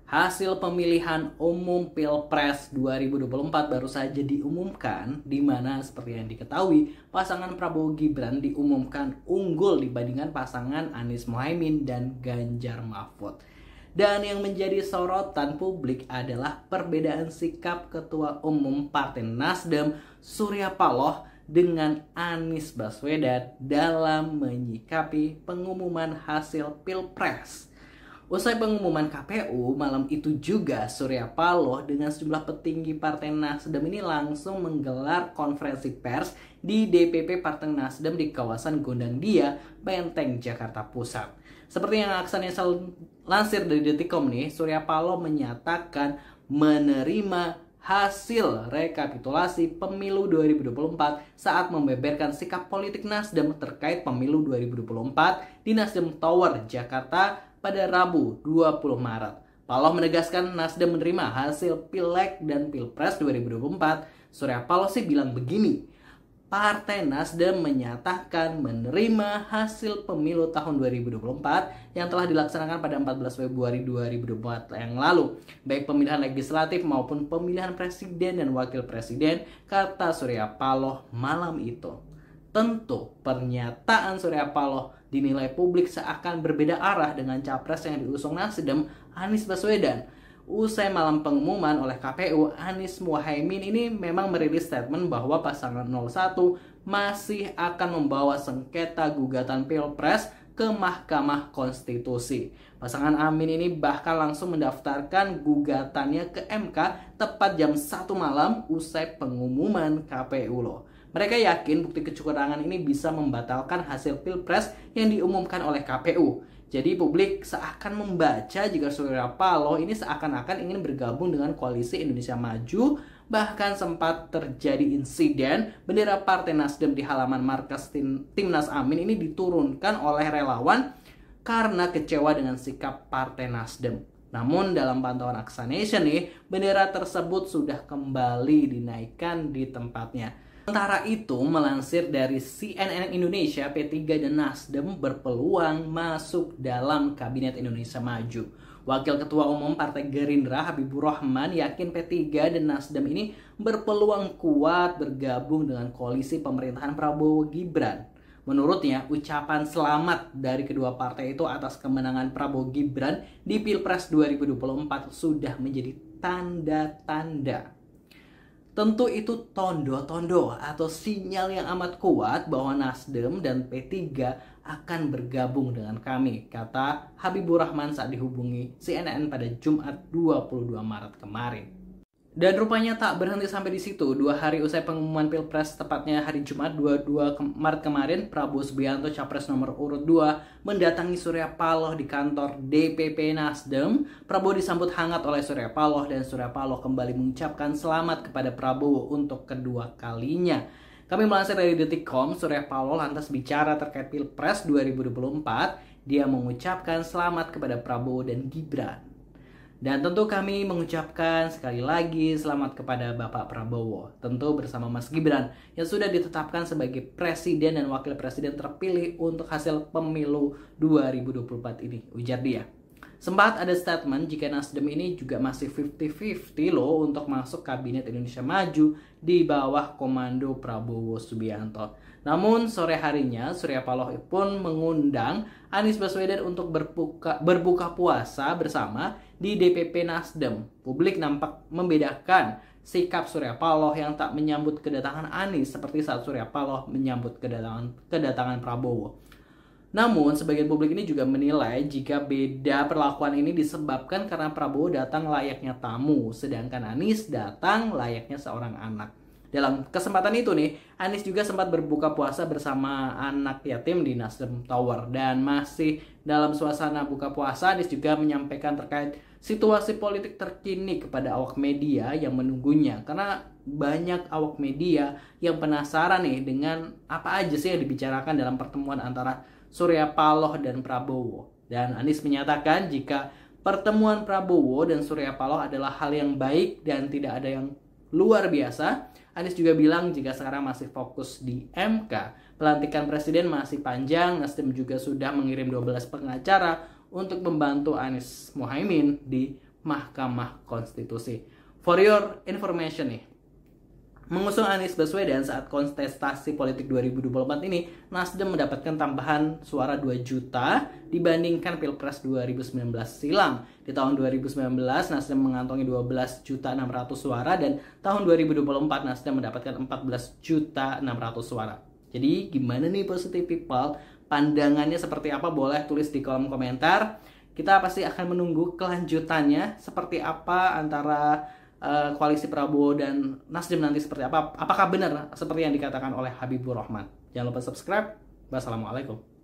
Hasil pemilihan umum Pilpres 2024 baru saja diumumkan, di mana seperti yang diketahui, pasangan Prabowo Gibran diumumkan unggul dibandingkan pasangan Anies Mohaimin dan Ganjar Mahfud. Dan yang menjadi sorotan publik adalah perbedaan sikap Ketua Umum Partai Nasdem Surya Paloh dengan Anies Baswedan dalam menyikapi pengumuman hasil Pilpres. Usai pengumuman KPU, malam itu juga Surya Paloh dengan sejumlah petinggi Partai Nasdem ini langsung menggelar konferensi pers di DPP Partai Nasdem di kawasan Gondangdia, Menteng, Jakarta Pusat. Seperti yang aksanya lansir dari Detikcom nih, Surya Paloh menyatakan menerima hasil rekapitulasi pemilu 2024 saat membeberkan sikap politik Nasdem terkait pemilu 2024 di Nasdem Tower, Jakarta pada Rabu 20 Maret. Paloh menegaskan Nasdem menerima hasil Pileg dan Pilpres 2024. Surya Paloh sih bilang begini, Partai Nasdem menyatakan menerima hasil pemilu tahun 2024 yang telah dilaksanakan pada 14 Februari 2024 yang lalu, baik pemilihan legislatif maupun pemilihan presiden dan wakil presiden, kata Surya Paloh malam itu. Tentu pernyataan Surya Paloh dinilai publik seakan berbeda arah dengan capres yang diusung Nasdem, Anies Baswedan. Usai malam pengumuman oleh KPU, Anies Mohaimin ini memang merilis statement bahwa pasangan 01 masih akan membawa sengketa gugatan Pilpres ke Mahkamah Konstitusi. Pasangan Amin ini bahkan langsung mendaftarkan gugatannya ke MK tepat jam 1 malam usai pengumuman KPU loh. Mereka yakin bukti kecurangan ini bisa membatalkan hasil Pilpres yang diumumkan oleh KPU. Jadi publik seakan membaca jika Surya Paloh ini seakan-akan ingin bergabung dengan Koalisi Indonesia Maju. Bahkan sempat terjadi insiden bendera Partai Nasdem di halaman markas Timnas Amin ini diturunkan oleh relawan karena kecewa dengan sikap Partai Nasdem. Namun dalam pantauan Aksanation nih, bendera tersebut sudah kembali dinaikkan di tempatnya. Sementara itu, melansir dari CNN Indonesia, P3 dan Nasdem berpeluang masuk dalam Kabinet Indonesia Maju. Wakil Ketua Umum Partai Gerindra Habibur Rahman yakin P3 dan Nasdem ini berpeluang kuat bergabung dengan koalisi pemerintahan Prabowo Gibran. Menurutnya, ucapan selamat dari kedua partai itu atas kemenangan Prabowo Gibran di Pilpres 2024 sudah menjadi tanda-tanda. Tentu itu tondo-tondo atau sinyal yang amat kuat bahwa Nasdem dan P3 akan bergabung dengan kami, kata Habibur Rahman saat dihubungi CNN pada Jumat 22 Maret kemarin. Dan rupanya tak berhenti sampai di situ. 2 hari usai pengumuman Pilpres, tepatnya hari Jumat 22 Maret kemarin, Prabowo Subianto, capres nomor urut 2, mendatangi Surya Paloh di kantor DPP Nasdem. Prabowo disambut hangat oleh Surya Paloh dan Surya Paloh kembali mengucapkan selamat kepada Prabowo untuk kedua kalinya. Kami melansir dari Detikcom, Surya Paloh lantas bicara terkait Pilpres 2024. Dia mengucapkan selamat kepada Prabowo dan Gibran. Dan tentu kami mengucapkan sekali lagi selamat kepada Bapak Prabowo, tentu bersama Mas Gibran yang sudah ditetapkan sebagai presiden dan wakil presiden terpilih untuk hasil pemilu 2024 ini, ujar dia. Sempat ada statement jika Nasdem ini juga masih 50-50 loh untuk masuk Kabinet Indonesia Maju di bawah komando Prabowo Subianto. Namun sore harinya Surya Paloh pun mengundang Anies Baswedan untuk berbuka puasa bersama di DPP Nasdem. Publik nampak membedakan sikap Surya Paloh yang tak menyambut kedatangan Anies seperti saat Surya Paloh menyambut kedatangan Prabowo. Namun, sebagian publik ini juga menilai jika beda perlakuan ini disebabkan karena Prabowo datang layaknya tamu, sedangkan Anies datang layaknya seorang anak. Dalam kesempatan itu nih, Anies juga sempat berbuka puasa bersama anak yatim di Nasdem Tower. Dan masih dalam suasana buka puasa, Anies juga menyampaikan terkait situasi politik terkini kepada awak media yang menunggunya. Karena banyak awak media yang penasaran nih dengan apa aja sih yang dibicarakan dalam pertemuan antara Surya Paloh dan Prabowo. Dan Anies menyatakan jika pertemuan Prabowo dan Surya Paloh adalah hal yang baik dan tidak ada yang luar biasa. Anies juga bilang jika sekarang masih fokus di MK, pelantikan presiden masih panjang. Nasdem juga sudah mengirim 12 pengacara untuk membantu Anies Mohaimin di Mahkamah Konstitusi. For your information nih, mengusung Anies Baswedan saat kontestasi politik 2024 ini, Nasdem mendapatkan tambahan suara 2 juta dibandingkan Pilpres 2019 silam. Di tahun 2019, Nasdem mengantongi 12.600.000 suara dan tahun 2024 Nasdem mendapatkan 14.600.000 suara. Jadi gimana nih positive people? Pandangannya seperti apa? Boleh tulis di kolom komentar. Kita pasti akan menunggu kelanjutannya seperti apa antara koalisi Prabowo dan Nasdem nanti seperti apa. Apakah benar seperti yang dikatakan oleh Habibur Rahman? Jangan lupa subscribe. Wassalamualaikum.